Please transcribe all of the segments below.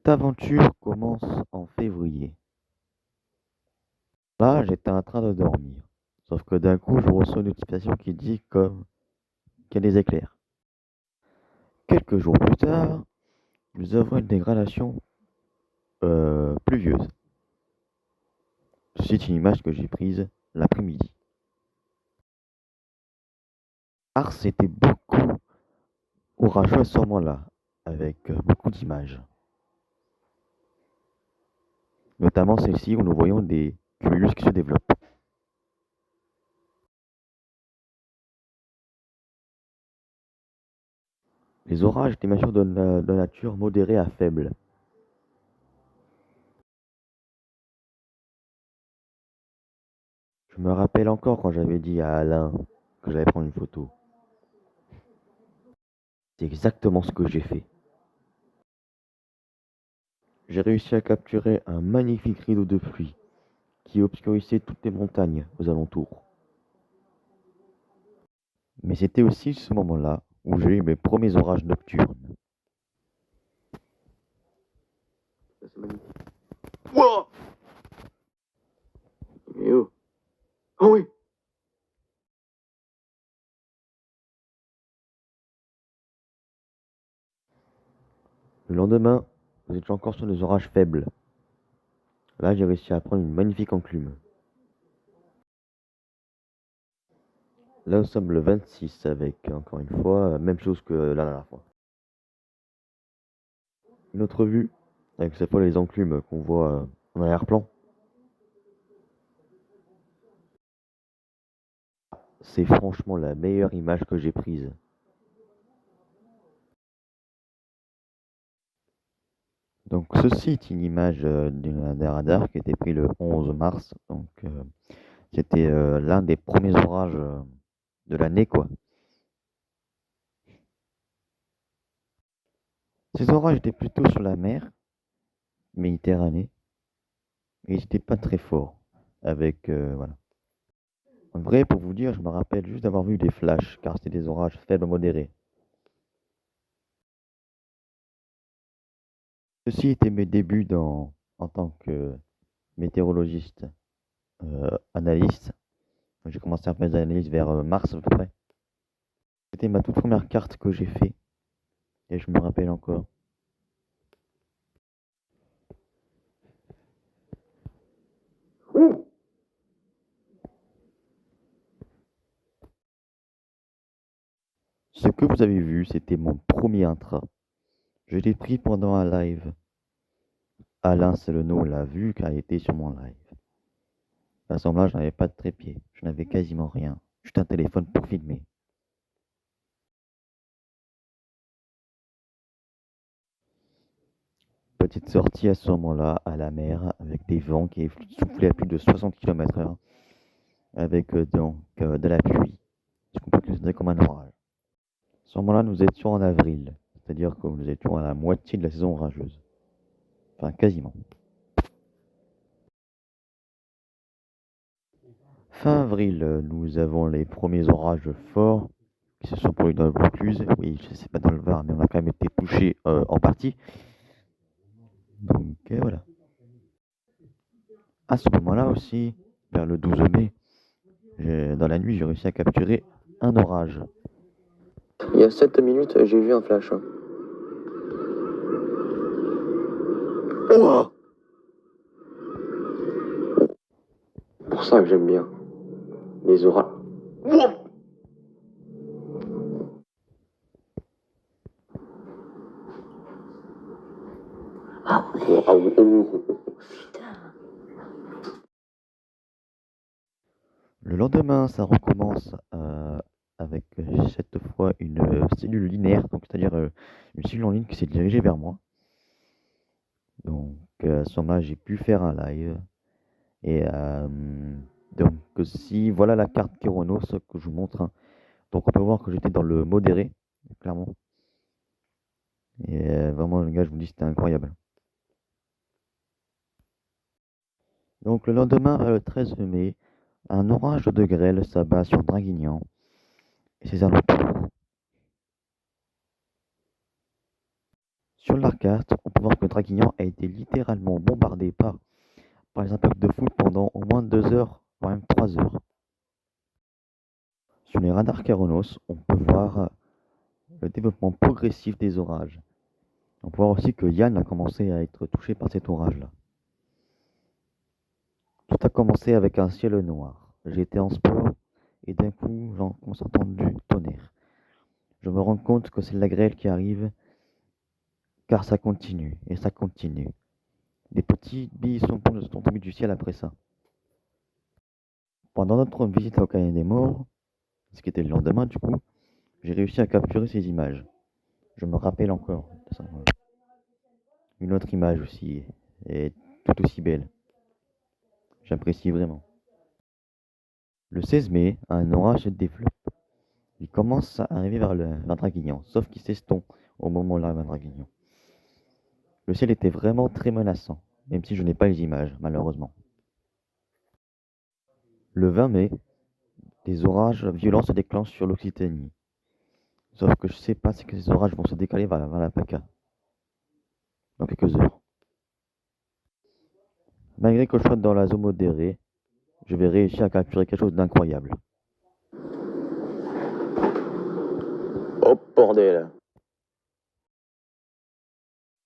Cette aventure commence en février. Là, j'étais en train de dormir. Sauf que d'un coup, je reçois une notification qui dit comme qu'il y a des éclairs. Quelques jours plus tard, nous avons une dégradation pluvieuse. C'est une image que j'ai prise l'après-midi. Ars était beaucoup orageux à ce moment-là, avec beaucoup d'images. Notamment celle-ci où nous voyons des cumulus qui se développent. Les orages étaient bien sûr de nature modérée à faible. Je me rappelle encore quand j'avais dit à Alain que j'allais prendre une photo. C'est exactement ce que j'ai fait. J'ai réussi à capturer un magnifique rideau de pluie qui obscurcissait toutes les montagnes aux alentours. Mais c'était aussi ce moment-là où j'ai eu mes premiers orages nocturnes. C'est magnifique. Wow! Mais oh! Oh oui! Le lendemain, nous étions encore sur des orages faibles. Là, j'ai réussi à prendre une magnifique enclume. Là, nous sommes le 26 avec, encore une fois, même chose que la dernière fois. Une autre vue, avec cette fois les enclumes qu'on voit en arrière-plan. C'est franchement la meilleure image que j'ai prise. Donc ceci est une image d'un radar qui a été pris le 11 mars. Donc c'était l'un des premiers orages de l'année, quoi. Ces orages étaient plutôt sur la mer Méditerranée, et ils n'étaient pas très forts. Avec voilà. En vrai, pour vous dire, je me rappelle juste d'avoir vu des flashs, car c'était des orages faibles modérés. Ceci était mes débuts en tant que météorologiste analyste. J'ai commencé à faire des analyses vers mars à peu près. C'était ma toute première carte que j'ai fait, et je me rappelle encore. Ce que vous avez vu, c'était mon premier intra. Je l'ai pris pendant un live. Alain Seleno l'a vu car il était sur mon live. L'assemblage n'avait pas de trépied, je n'avais quasiment rien, juste un téléphone pour filmer. Petite sortie à ce moment-là à la mer avec des vents qui soufflaient à plus de 60 km/h avec de la pluie, ce qu'on peut considérer comme un orage. À ce moment-là, nous étions en avril, c'est-à-dire que nous étions à la moitié de la saison orageuse. Enfin, quasiment. Fin avril, nous avons les premiers orages forts qui se sont produits dans le Vaucluse. Oui, je sais pas dans le Var, mais on a quand même été touché en partie. Donc voilà. À ce moment-là aussi, vers le 12 mai, dans la nuit, j'ai réussi à capturer un orage. Il y a 7 minutes, j'ai vu un flash. Oh! Pour ça que j'aime bien les orages. Ah ouais. Ah oui. Putain. Le lendemain, ça recommence avec cette fois une cellule linéaire, donc c'est-à-dire une cellule en ligne qui s'est dirigée vers moi. Donc à ce moment-là, j'ai pu faire un live. Et donc si voilà la carte Kéronos que je vous montre, hein. Donc on peut voir que j'étais dans le modéré, clairement. Et vraiment les gars, je vous dis, c'était incroyable. Donc le lendemain, le 13 mai, un orage de grêle s'abat sur Draguignan et ses alentours. Sur la carte, on peut voir que Draguignan a été littéralement bombardé par les impacts de foudre pendant au moins 2 heures, voire même 3 heures. Sur les radars Keronos, on peut voir le développement progressif des orages. On peut voir aussi que Yann a commencé à être touché par cet orage-là. Tout a commencé avec un ciel noir. J'étais en sport et d'un coup, j'en commence à entendre du tonnerre. Je me rends compte que c'est la grêle qui arrive, car ça continue et ça continue. Des petites billes sont tombées du ciel après ça. Pendant notre visite au Cahier des Morts, ce qui était le lendemain du coup, j'ai réussi à capturer ces images. Je me rappelle encore de ça. Une autre image aussi est tout aussi belle. J'apprécie vraiment. Le 16 mai, un orage se développe. Il commence à arriver vers Draguignan, sauf qu'il s'estompe au moment où il arrive à Draguignan. Le ciel était vraiment très menaçant, même si je n'ai pas les images, malheureusement. Le 20 mai, des orages violents se déclenchent sur l'Occitanie. Sauf que je sais pas si ces orages vont se décaler vers la PACA dans quelques heures. Malgré que je sois dans la zone modérée, je vais réussir à capturer quelque chose d'incroyable. Oh bordel!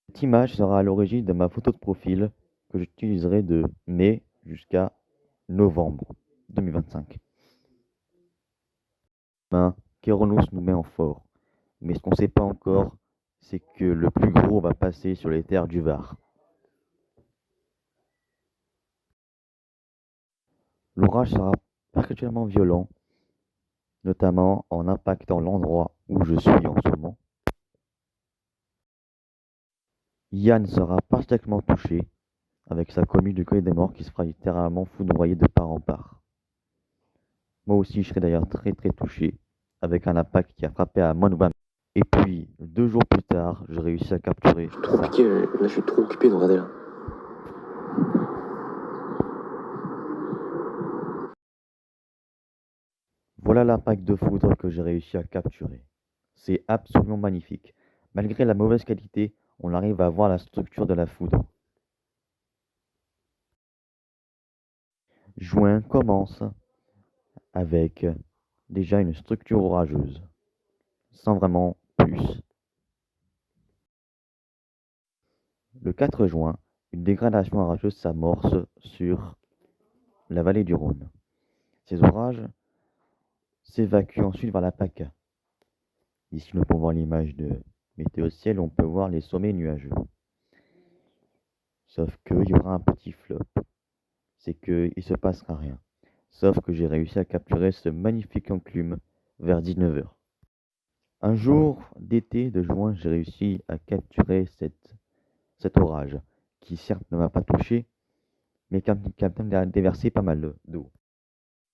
Cette image sera à l'origine de ma photo de profil que j'utiliserai de mai jusqu'à novembre 2025. Demain, Keronos nous met en fort, mais ce qu'on ne sait pas encore, c'est que le plus gros va passer sur les terres du Var. L'orage sera particulièrement violent, notamment en impactant l'endroit où je suis en ce moment. Yann sera particulièrement touché, avec sa commune du Collet des Morts qui se fera littéralement foudroyer de part en part. Moi aussi, je serai d'ailleurs très touché, avec un impact qui a frappé à Monouam. Et puis, 2 jours plus tard, je réussis à capturer Trop ça. compliqué, là je suis trop occupé de regarder là. Voilà l'impact de foudre que j'ai réussi à capturer. C'est absolument magnifique. Malgré la mauvaise qualité, on arrive à voir la structure de la foudre. Juin commence avec déjà une structure orageuse, sans vraiment plus. Le 4 juin, une dégradation orageuse s'amorce sur la vallée du Rhône. Ces orages s'évacuent ensuite vers la PACA. Ici, nous pouvons voir l'image de météo ciel, on peut voir les sommets nuageux. Sauf qu'il y aura un petit flop. C'est qu'il ne se passera rien. Sauf que j'ai réussi à capturer ce magnifique enclume vers 19h. Un jour d'été de juin, j'ai réussi à capturer cet orage, qui certes ne m'a pas touché, mais qui a déversé pas mal d'eau.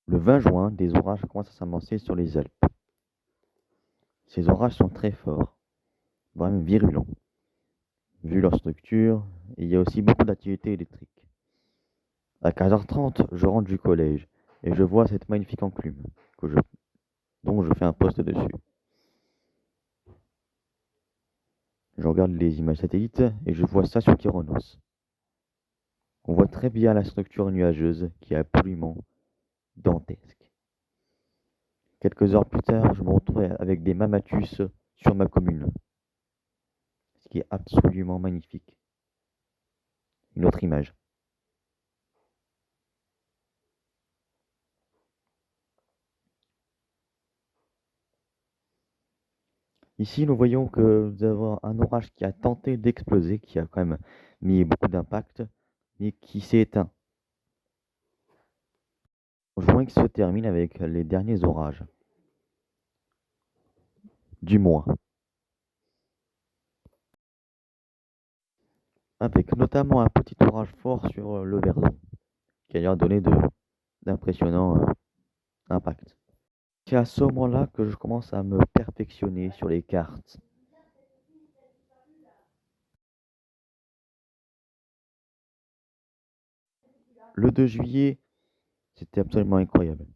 Le 20 juin, des orages commencent à s'amorcer sur les Alpes. Ces orages sont très forts, voire même virulents, vu leur structure, et il y a aussi beaucoup d'activités électriques. À 15h30, je rentre du collège, et je vois cette magnifique enclume, dont je fais un post dessus. Je regarde les images satellites, et je vois ça sur Keronos. On voit très bien la structure nuageuse, qui est absolument dantesque. Quelques heures plus tard, je me retrouve avec des Mamatus sur ma commune, ce qui est absolument magnifique. Une autre image. Ici, nous voyons que nous avons un orage qui a tenté d'exploser, qui a quand même mis beaucoup d'impact, mais qui s'est éteint. Juin qui se termine avec les derniers orages. Du moins. Avec notamment un petit orage fort sur le Verdon, qui a l'air donné d'impressionnants impacts. C'est à ce moment-là que je commence à me perfectionner sur les cartes. Le 2 juillet, c'était absolument incroyable.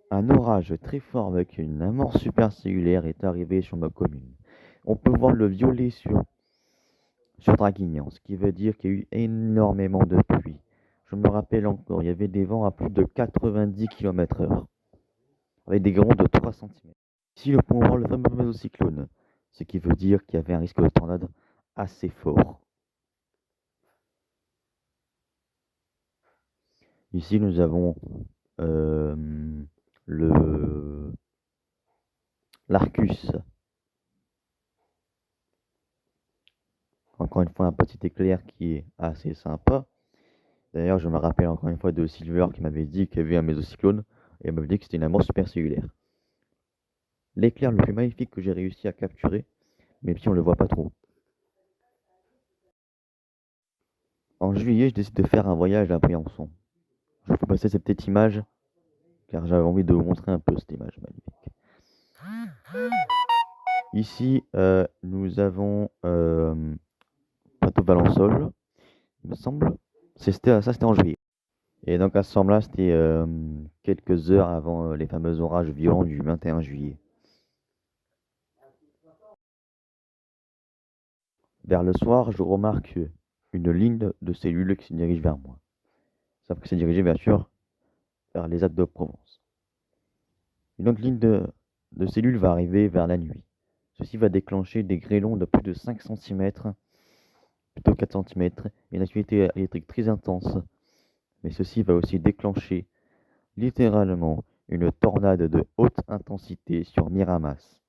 Un orage très fort avec une amorce supercellulaire est arrivé sur ma commune. On peut voir le violet sur Draguignan, ce qui veut dire qu'il y a eu énormément de pluie. Je me rappelle encore, il y avait des vents à plus de 90 km/h, avec des grands de 3 centimètres. Ici, le point voir le fameux mésocyclone, ce qui veut dire qu'il y avait un risque de tornade assez fort. Ici, nous avons l'Arcus. Encore une fois, un petit éclair qui est assez sympa. D'ailleurs, je me rappelle encore une fois de Silver qui m'avait dit qu'il y avait un mésocyclone et elle m'avait dit que c'était une amorce supercellulaire. L'éclair le plus magnifique que j'ai réussi à capturer, même si on ne le voit pas trop. En juillet, je décide de faire un voyage à Briançon. Je vous fais passer cette petite image car j'avais envie de vous montrer un peu cette image magnifique. Ici, nous avons Plateau Valençol, il me semble. Ça, c'était en juillet. Et donc à ce moment-là, c'était quelques heures avant les fameux orages violents du 21 juillet. Vers le soir, je remarque une ligne de cellules qui se dirige vers moi. Sauf que c'est dirigé bien sûr vers les Alpes de Provence. Une autre ligne de cellules va arriver vers la nuit. Ceci va déclencher des grêlons de plus de 5 cm, plutôt 4 cm, et une activité électrique très intense. Mais ceci va aussi déclencher littéralement une tornade de haute intensité sur Miramas.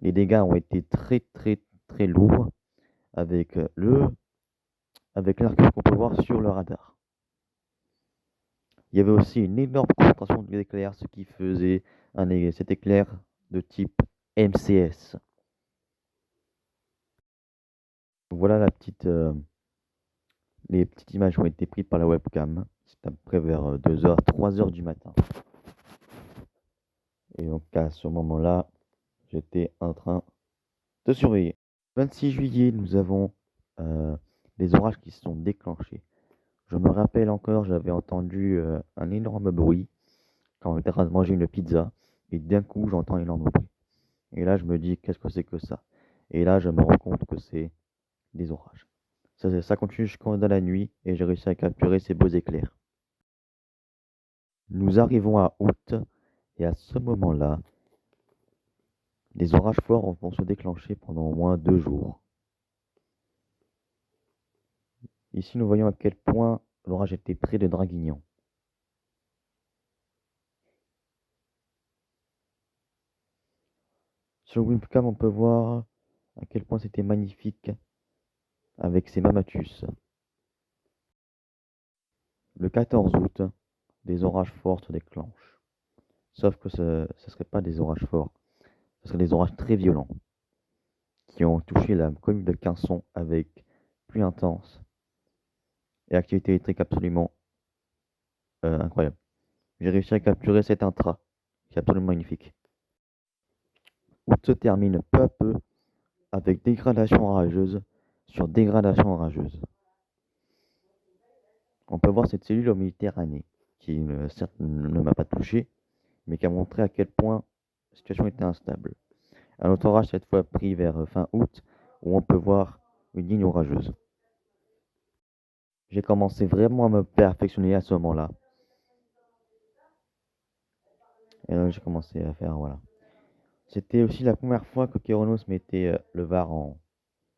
Les dégâts ont été très lourds avec l'arc qu'on peut voir sur le radar. Il y avait aussi une énorme concentration d'éclairs, ce qui faisait cet éclair de type MCS. Voilà les petites images qui ont été prises par la webcam. C'est à peu près vers 2h, 3h du matin. Et donc à ce moment-là, j'étais en train de surveiller. 26 juillet, nous avons les orages qui se sont déclenchés. Je me rappelle encore, j'avais entendu un énorme bruit quand on était en train de manger une pizza. Et d'un coup, j'entends un énorme bruit. Et là, je me dis, qu'est-ce que c'est que ça? Et là, je me rends compte que c'est des orages. Ça continue jusqu'en dans la nuit et j'ai réussi à capturer ces beaux éclairs. Nous arrivons à août et à ce moment-là, les orages forts vont se déclencher pendant au moins 2 jours. Ici, nous voyons à quel point l'orage était près de Draguignan. Sur le webcam, on peut voir à quel point c'était magnifique avec ces mamatus. Le 14 août, des orages forts se déclenchent. Sauf que ce ne serait pas des orages forts, ce seraient des orages très violents qui ont touché la commune de Quinçon avec pluie intense et activité électrique absolument incroyable. J'ai réussi à capturer cet intra qui est absolument magnifique. Août se termine peu à peu avec dégradation orageuse sur dégradation orageuse. On peut voir cette cellule en Méditerranée qui certes ne m'a pas touché, mais qui a montré à quel point la situation était instable. Un autre orage cette fois pris vers fin août où on peut voir une ligne orageuse. J'ai commencé vraiment à me perfectionner à ce moment-là. Et là, j'ai commencé à faire, voilà. C'était aussi la première fois que Kéronos mettait le VAR en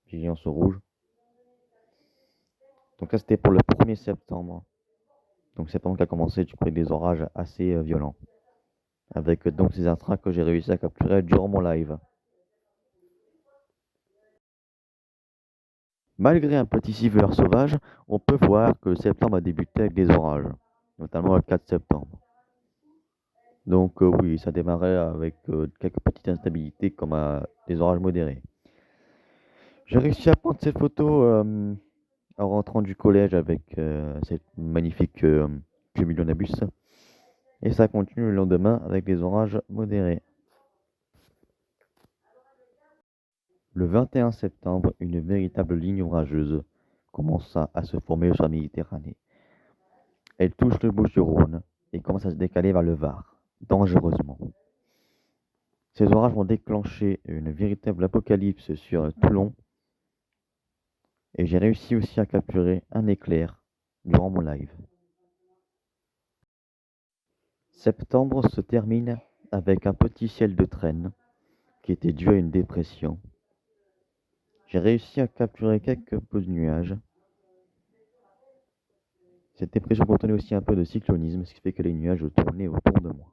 vigilance rouge. Donc là, c'était pour le 1er septembre. Donc septembre qui a commencé du coup avec des orages assez violents. Avec donc ces instras que j'ai réussi à capturer durant mon live. Malgré un petit siffleur sauvage, on peut voir que septembre a débuté avec des orages, notamment le 4 septembre. Donc oui, ça démarrait avec quelques petites instabilités comme des orages modérés. J'ai réussi à prendre cette photo en rentrant du collège avec cette magnifique cumulonimbus. Et ça continue le lendemain avec des orages modérés. Le 21 septembre, une véritable ligne orageuse commença à se former sur la Méditerranée. Elle touche le Bouches-du-Rhône et commence à se décaler vers le Var, dangereusement. Ces orages vont déclencher une véritable apocalypse sur Toulon Et j'ai réussi aussi à capturer un éclair durant mon live. Septembre se termine avec un petit ciel de traîne qui était dû à une dépression. J'ai réussi à capturer quelques peu de nuages. Cette dépression contenait aussi un peu de cyclonisme, ce qui fait que les nuages tournaient autour de moi.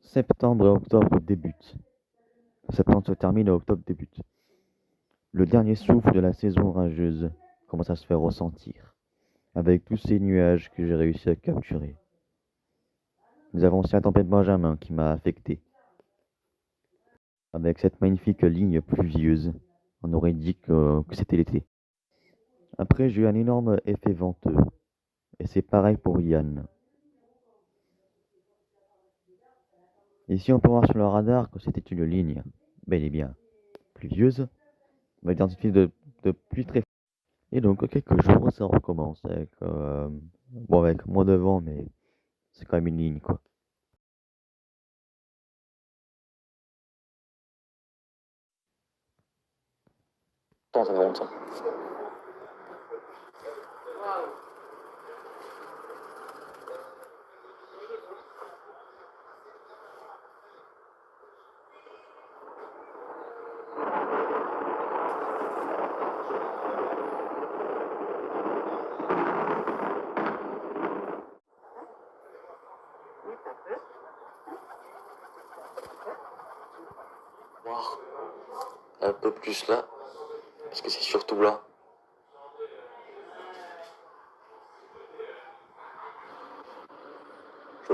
Septembre et octobre débutent. Septembre se termine et octobre débute. Le dernier souffle de la saison orageuse commence à se faire ressentir, avec tous ces nuages que j'ai réussi à capturer. Nous avons aussi la tempête Benjamin qui m'a affecté. Avec cette magnifique ligne pluvieuse, on aurait dit que c'était l'été. Après, j'ai eu un énorme effet venteux, et c'est pareil pour Yann. Ici, on peut voir sur le radar que c'était une ligne, bel et bien pluvieuse, mais identifiée de pluie très forte. Et donc, quelques jours, ça recommence avec, bon, avec moins de vent, mais c'est quand même une ligne, quoi. Ça fait longtemps. Voir un peu plus là, parce que c'est surtout là. Je